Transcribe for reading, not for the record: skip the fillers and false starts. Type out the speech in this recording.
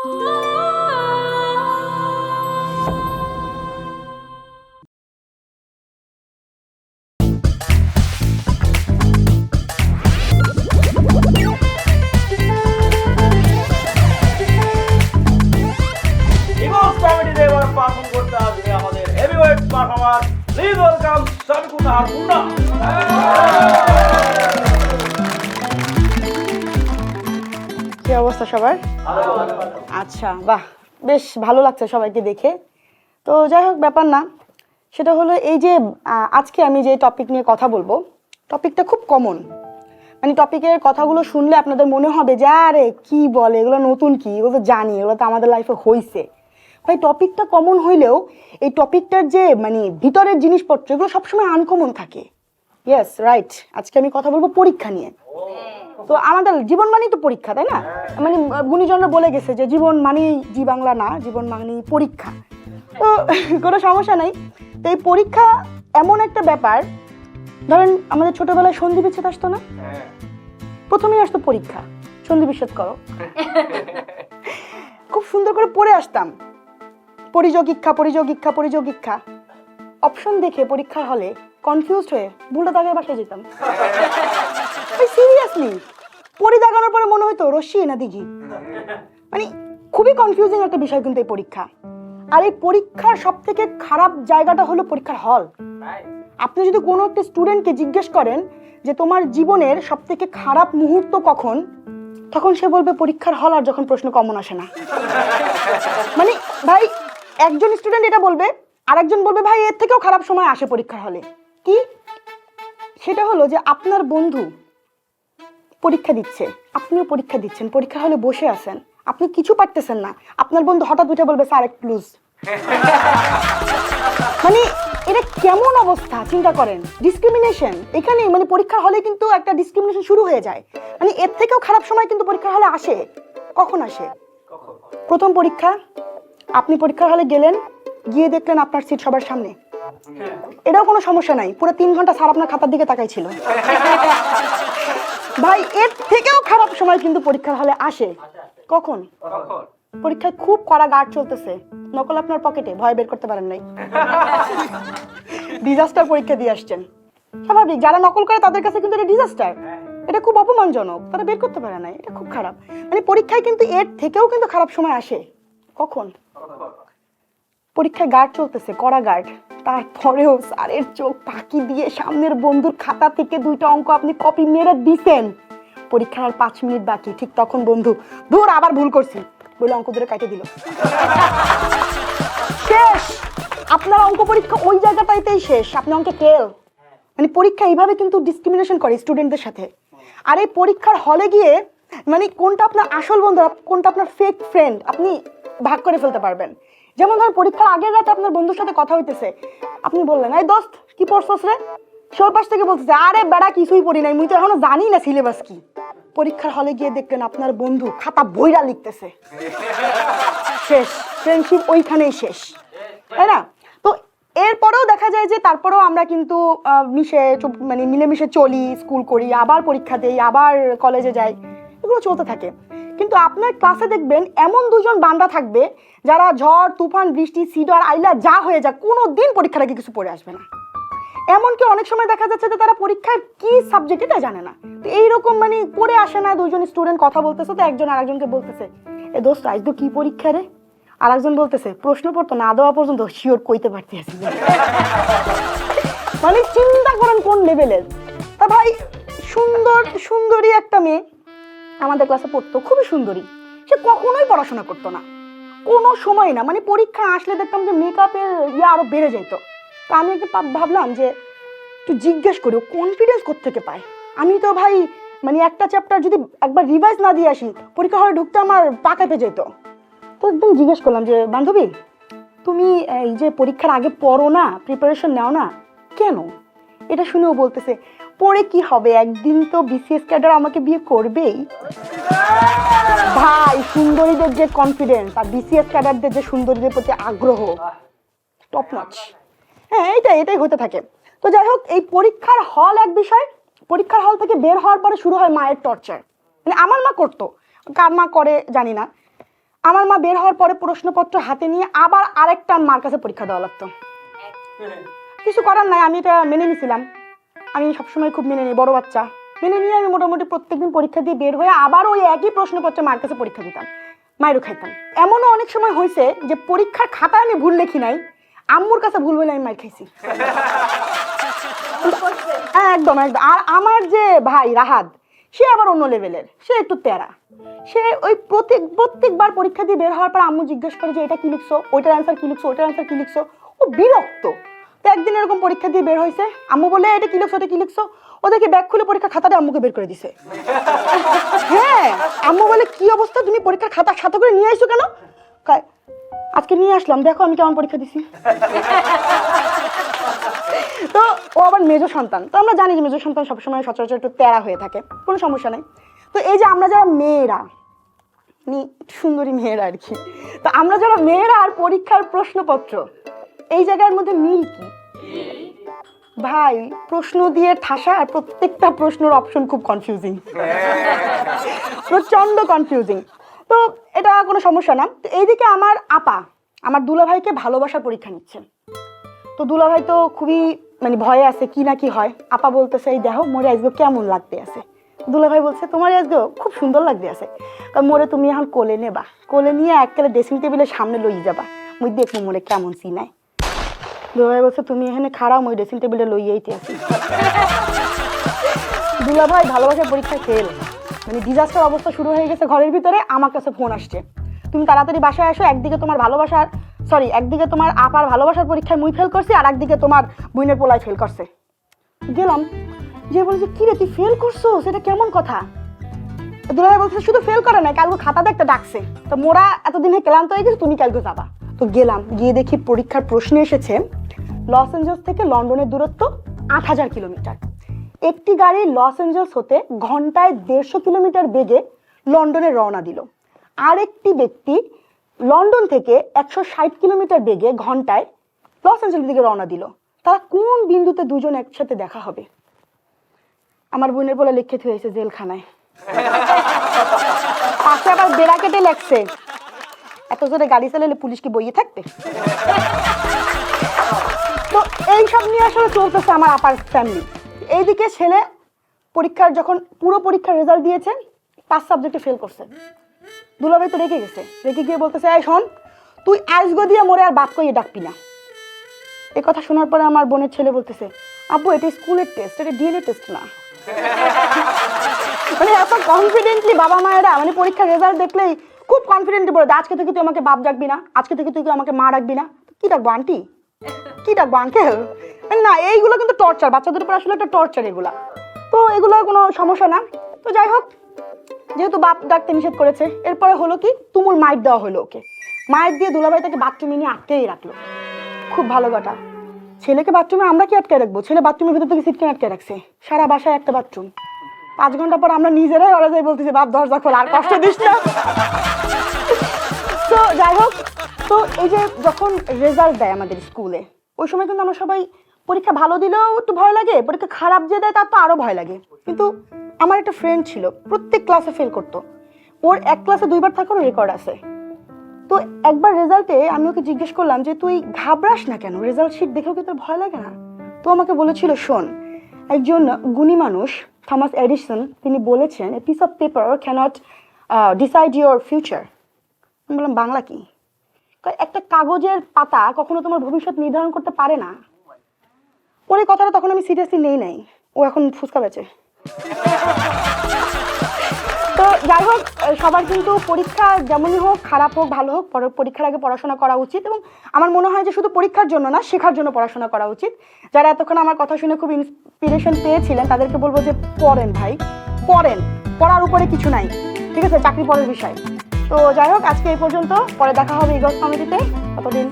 কি অবস্থা সবার? আচ্ছা, বাহ, বেশ ভালো লাগছে সবাইকে দেখে। তো যাই হোক, ব্যাপার না, সেটা হলো এই যে আজকে আমি যে টপিক নিয়ে কথা বলবো, টপিকটা খুব কমন। মানে টপিকের কথাগুলো শুনলে আপনাদের মনে হবে যে আরে কি বলে, এগুলো নতুন কি, এগুলো তো জানি, এগুলো তো আমাদের লাইফে হয়েছে। ভাই, টপিকটা কমন হইলেও এই টপিকটার যে মানে ভিতরের জিনিসপত্র, এগুলো সবসময় আনকমন থাকে। Yes, right. আজকে আমি কথা বলবো পরীক্ষা নিয়ে। তো আমাদের জীবন মানেই তো পরীক্ষা, তাই না? মানে গুণীজনরা বলে গেছে যে জীবন মানেই জি বাংলা না, জীবন মানেই পরীক্ষা। তো কোনো সমস্যা নাই। তো এই পরীক্ষা এমন একটা ব্যাপার, ধরেন আমাদের ছোটবেলায় সন্ধি বিচ্ছেদ আসতো না? প্রথমেই আসতো পরীক্ষা, সন্ধি বিচ্ছেদ করো। খুব সুন্দর করে পড়ে আসতাম, পরিযোগিক্ষা পরিযোগিক্ষা পরিযোগিক্ষা। অপশন দেখে পরীক্ষার হলে কনফিউজড হয়ে ভুলটা দাগের বাসায় যেতাম। সিরিয়াসলি, পরি দাগানোর পরে মনে হইতো রশ্মি না দিঘি। মানে খুবই কনফিউজিং একটা বিষয় কিন্তু এই পরীক্ষা। আর এই পরীক্ষার সব থেকে খারাপ জায়গাটা হলো পরীক্ষার হল। আপনি যদি কোনো একটা স্টুডেন্টকে জিজ্ঞেস করেন যে তোমার জীবনের সব থেকে খারাপ মুহূর্ত কখন, তখন সে বলবে পরীক্ষার হল, আর যখন প্রশ্ন কমন আসে না। মানে ভাই, একজন স্টুডেন্ট এটা বলবে, আর একজন বলবে ভাই এর থেকেও খারাপ সময় আসে পরীক্ষার হলে। কি? সেটা হলো যে আপনার বন্ধু পরীক্ষা দিচ্ছে, আপনিও পরীক্ষা দিচ্ছেন, পরীক্ষা হলে বসে আছেন, আপনি কিছু পারতেছেন না, আপনার বন্ধু হঠাৎ উঠে বলবে স্যার একটু লুজ। মানে এটা কেমন অবস্থা চিন্তা করেন। ডিসক্রিমিনেশন এখানে, মানে পরীক্ষার হলে কিন্তু একটা ডিসক্রিমিনেশন শুরু হয়ে যায়। মানে এর থেকেও খারাপ সময় কিন্তু পরীক্ষার হলে আসে। কখন আসে? প্রথম পরীক্ষা, আপনি পরীক্ষার হলে গেলেন, গিয়ে দেখলেন আপনার সিট সবার সামনে। এটাও কোনো সমস্যা নাই, পুরো 3 ঘন্টা স্যার আপনার খাতার দিকে তাকাই ছিল। ভাই, এর থেকেও খারাপ সময় কিন্তু পরীক্ষার হলে আসে। কখন? পরীক্ষায় খুব কড়া গার্ড চলতেছে, নকল আপনার পকেটে, ভয় বের করতে পারেন নাই, ডিজাস্টার পরীক্ষা দিয়ে আসছেন। স্বাভাবিক, যারা নকল করে তাদের কাছে কিন্তু এটা ডিজাস্টার, এটা খুব অপমানজনক, তারা বের করতে পারে না, এটা খুব খারাপ। মানে পরীক্ষায় কিন্তু এর থেকেও কিন্তু খারাপ সময় আসে। কখন? পরীক্ষায় গার্ড চলতেছে, কড়া গার্ড, তারপরেও স্যারের চোখ ফাঁকি দিয়ে সামনের বন্ধুর খাতা থেকে 2টা অঙ্ক আপনি কপি মেরে দিছেন। পরীক্ষার আর 5 মিনিট বাকি, ঠিক তখন বন্ধু ধুর আবার ভুল করছি বলে অঙ্ক ধরে কাটে দিল। শেষ, আপনার অঙ্ক পরীক্ষা ওই জায়গাটাইতেই শেষ, আপনি অঙ্কে ফেল। মানে পরীক্ষা এইভাবে কিন্তু ডিসক্রিমিনেশন করে স্টুডেন্টদের সাথে। আর এই পরীক্ষার হলে গিয়ে মানে কোনটা আপনার আসল বন্ধু, কোনটা আপনার ফেক ফ্রেন্ড, আপনি ভাগ করে ফেলতে পারবেন। যেমন ধর পরীক্ষার আগের রাতে আপনার বন্ধুর সাথে কথা হইতেছে, আপনি বললেন এই দোস্ত কি পড়ছস রে, সে পাশ থেকে বলতেছে আরে বেড়া কিছুই পড়ি নাই, মুই তো এখনো জানি না সিলেবাস কি। পরীক্ষার হলে গিয়ে দেখলেন আপনার বন্ধু খাতা বইরা লিখতেছে। শেষ, ফ্রেন্ডশিপ ওইখানেই শেষ, তাই না? তো এরপরেও দেখা যায় যে তারপরেও আমরা কিন্তু মানে মিলেমিশে চলি, স্কুল করি, আবার পরীক্ষা দেই, আবার কলেজে যাই, এগুলো চলতে থাকে। কিন্তু আপনার ক্লাসে দেখবেন এমন 2জন বান্দা থাকবে যারা ঝড় তুফান বৃষ্টি সিডর আইলা যা হয়ে যায় কোনো দিন পরীক্ষার আগে কিছু পড়ে আসবে না। এমনকি অনেক সময় দেখা যাচ্ছে যে তারা পরীক্ষায় কি সাবজেক্ট এটা জানে না। তো এইরকম মানে পড়ে আসে না, 2জন স্টুডেন্ট কথা বলতেছে, তো একজন আরেকজনকে বলতেছে এ দোস্ত আজ তো কি পরীক্ষা রে, আর একজন বলতেছে প্রশ্ন পড়তো না দেওয়া পর্যন্ত শিওর কইতে পারতেছি। মানে চিন্তা করেন কোন লেভেলের। তা ভাই, সুন্দরী একটা মেয়ে আমাদের ক্লাসে পড়তো, খুবই সুন্দরী, সে কখনোই পড়াশোনা করতো না, কোনো সময় না। মানে পরীক্ষা আসলে দেখতাম যে মেকআপের আরো বেড়ে যেত। তো আমি ভাবলাম যে একটু জিজ্ঞেস করি ও কনফিডেন্স কোত্থেকে পায়। আমি তো ভাই মানে একটা চ্যাপ্টার যদি একবার রিভাইজ না দিয়ে আসি, পরীক্ষা হলে ঢুকতে আমার পা কেঁপে যেত। তো একদম জিজ্ঞেস করলাম যে বান্ধবী তুমি এই যে পরীক্ষার আগে পড়ো না, প্রিপারেশন নাও না কেন? এটা শুনেও বলতেছে পড়ে কি হবে, একদিন তো বিসিএস ক্যাডার আমাকে বিয়ে করবেই। ভাই, সুন্দরীদের যে কনফিডেন্স আর বিসিএস ক্যাডারদের যে সুন্দরীদের প্রতি আগ্রহ টপ নচ। হ্যাঁ, এটাই হতে থাকে। তো যাই হোক, এই পরীক্ষার হল এক বিষয়, পরীক্ষার হল থেকে বের হওয়ার পরে শুরু হয় মায়ের টর্চার। মানে আমার মা করতো, কার মা করে জানি না। আমার মা বের হওয়ার পরে প্রশ্নপত্র হাতে নিয়ে আবার আরেকটা মার কাছে পরীক্ষা দেওয়া লাগতো। কিছু করার নাই, আমি এটা মেনে নিয়েছিলাম। আমি সবসময় খুব মেনে নিই, বড় বাচ্চা মেনে নিয়ে আমি মোটামুটি প্রত্যেকদিন পরীক্ষা দিয়ে বের হয়ে আবার ওই একই প্রশ্নপত্রে মার কাছে পরীক্ষা দিতাম, মায়েরও খাইতাম। এমনও অনেক সময় হয়েছে যে পরীক্ষার খাতা আমি ভুল লেখি নাই, আম্মুর কাছে ভুল বলে আমি মার খাইছি। হ্যাঁ একদম একদম। আর আমার যে ভাই রাহাত, সে আবার অন্য লেভেলের, সে একটু তেরা। সে ওই প্রত্যেকবার পরীক্ষা দিয়ে বের হওয়ার পর আম্মু জিজ্ঞেস করে যে এটা কি লিখছো, ওইটার অ্যান্সার কি লিখছো, ওইটার অ্যান্সার কি লিখছো। ও বিরক্ত। তো একদিন এরকম পরীক্ষা দিয়ে বের হয়েছে, আম্মু বলে এটা কি লিখছো, এটা কি লিখছো। ওদেরকে ব্যাগ খুলে পরীক্ষার খাতাটা আম্মুকে বের করে দিছে। হ্যাঁ, আম্মু বলে কি অবস্থা, তুমি পরীক্ষার খাতা সাথে করে নিয়ে আসছো কেন? আজকে নিয়ে আসলাম, দেখো আমি কেমন পরীক্ষা দিছি। তো ও আবার মেজো সন্তান, তো আমরা জানি যে মেজো সন্তান সবসময় সচরাচর একটু তেরা হয়ে থাকে, কোনো সমস্যা নেই। তো এই যে আমরা যারা মেয়েরা, সুন্দরী মেয়েরা আর কি, তো আমরা যারা মেয়েরা আর পরীক্ষার প্রশ্নপত্র, এই জায়গার মধ্যে মিল কি ভাই? প্রশ্ন দিয়ে ঠাসা, আর প্রত্যেকটা প্রশ্নের অপশন খুব কনফিউজিং, প্রচন্ড কনফিউজিং। তো এটা কোনো সমস্যা না। তো এইদিকে আমার আপা আমার দুলাভাইকে ভালোবাসার পরীক্ষা নিচ্ছে। তো দুলাভাই তো খুবই মানে ভয়ে আছে, কি না কি হয়। আপা বলতেছে এই দেখো মোরে আজকে কেমন লাগতে আছে। দুলাভাই বলছে তোমার আজকে খুব সুন্দর লাগতে আছে, কারণ মোরে তুমি এখন কোলে নেবা, কোলে নিয়ে এককালে ড্রেসিং টেবিলের সামনে লই যাবা, মুই দেখবো মোরে কেমন চিনাই। দুলাভাই বলছে তুমি এখানে খাড়াও, মই ড্রেসিং টেবিলে লইয়াইতে আছি। দুলাভাই ভালোবাসার পরীক্ষায় ফেল, মানে ডিজাস্টার অবস্থা শুরু হয়ে গেছে ঘরের ভিতরে। আমার কাছে ফোন আসছে, তুমি তাড়াতাড়ি বাসায় আসো, একদিকে তোমার একদিকে তোমার আপার ভালোবাসার পরীক্ষায় মুই ফেল করছি, আর একদিকে তোমার বোনের পোলায় ফেল করছে। গেলাম, যে বলছে কি রে তুই ফেল করছো, সেটা কেমন কথা? দুলাভাই বলছে শুধু ফেল করে নাই, কালকে খাতা দেখতে ডাকছে, তো মোরা এতদিনে ক্লান্ত হয়ে গেছে, তুমি কালকে যাবা। তো গেলাম, গিয়ে দেখি পরীক্ষার প্রশ্নে এসেছে লস এঞ্জেলস থেকে লন্ডনের দূরত্ব ৮,০০০ কিলোমিটার। একটি গাড়ি লস এঞ্জেলস হতে ঘন্টায় ১৫০ কিলোমিটার বেগে লন্ডনে রওনা দিল। আরেকটি ব্যক্তি লন্ডন থেকে ১৬০ কিলোমিটার বেগে ঘন্টায় লস এঞ্জেলস দিকে রওনা দিল। তারা কোন বিন্দুতে দুজন একসাথে দেখা হবে? আমার বোনের বলে লিখে হয়েছে জেলখানায়, পাশে আবার বেড়াকেটে লেখছে এত জোরে গাড়ি চালালে পুলিশ কি বইয়ে থাকবে? তো এইসব নিয়ে আসলে চলতেছে আমার আপার ফ্যামিলি। এইদিকে ছেলে যখন পুরো পরীক্ষার রেজাল্ট দিয়েছে, 5 সাবজেক্টে ফেল করছে। দুলাভাই তো রেগে গেছে, রেগে গিয়ে বলতেছে এই শোন, তুই আজগো দিয়ে মোরে আর বাপ কইয়ে ডাকবি না। এই কথা শোনার পরে আমার বোনের ছেলে বলতেছে আব্বু এটা স্কুলের টেস্ট, এটা ডিএনএ টেস্ট না। মানে এত কনফিডেন্টলি বাবা মায়েরা মানে পরীক্ষার রেজাল্ট দেখলেই খুব কনফিডেন্টলি বলে আজকে থেকে তুই আমাকে বাপ ডাকবি না, আজকে থেকে তুই আমাকে মা ডাকবি না। কি ডাকবো আন্টি, কি ডাকবো আঙ্কেল? না, এইগুলো কিন্তু টর্চার, বাচ্চাদের উপর আসলে একটা টর্চার এগুলা। তো এগুলো কোনো সমস্যা না। তো যাই হোক, যেহেতু বাপ ডাকতে নিষেধ করেছে, এরপরে হলো কি তুমুল মাইর দেওয়া হলো ওকে। মাইর দিয়ে দুলাভাই তাকে বাথরুমে নিয়ে আটকেই রাখলো। খুব ভালো কথা, ছেলেকে বাথরুমে আমরা কি আটকে রাখবো? ছেলে বাথরুমের ভিতর থেকে সিটকে আটকে রাখছে, সারা বাসায় একটা বাথরুম। 5 ঘন্টা পর আমরা নিজেরাই ওরা যাই বলতেছি বাপ দরজা খোল, আর কষ্ট দিস না। তো যাই হোক, তো এই যে যখন রেজাল্ট দেয় আমাদের স্কুলে, ওই সময় কিন্তু আমরা সবাই পরীক্ষা ভালো দিলেও একটু ভয় লাগে, পরীক্ষা খারাপ যে দেয় তার তো আরো ভয় লাগে। কিন্তু আমার একটা ফ্রেন্ড ছিল, প্রত্যেক ক্লাসে ফেল করতো, ওর এক ক্লাসে 2 বার থাকারও রেকর্ড আছে। তো একবার রেজাল্টে আমি ওকে জিজ্ঞেস করলাম যে তুই ঘাবড়াস না কেন, রেজাল্ট শিট দেখেও কি তোর ভয় লাগে না? তো আমাকে বলেছিল শোন, একজন গুণী মানুষ থমাস এডিসন তিনি বলেছেন a piece of paper cannot decide your future. আমি বললাম বাংলা কি? একটা কাগজের পাতা কখনো তোমার ভবিষ্যৎ নির্ধারণ করতে পারে না। ওর এই কথাটা তখন আমি সিরিয়াসলি নেই নাই, ও এখন ফুচকা বেচে। তো যাই হোক, সবার কিন্তু পরীক্ষা যেমনই হোক, খারাপ হোক ভালো হোক, পরীক্ষার আগে পড়াশোনা করা উচিত। এবং আমার মনে হয় যে শুধু পরীক্ষার জন্য না, শেখার জন্য পড়াশোনা করা উচিত। যারা এতক্ষণ আমার কথা শুনে খুব ইন্সপিরেশন পেয়েছিলেন তাদেরকে বলবো যে পড়েন ভাই, পড়েন, পড়ার উপরে কিছু নাই, ঠিক আছে? চাকরি পরের বিষয়। তো যাই হোক, আজকে এই পর্যন্ত, পরে দেখা হবে ইগলস কমেডিতে। ততদিন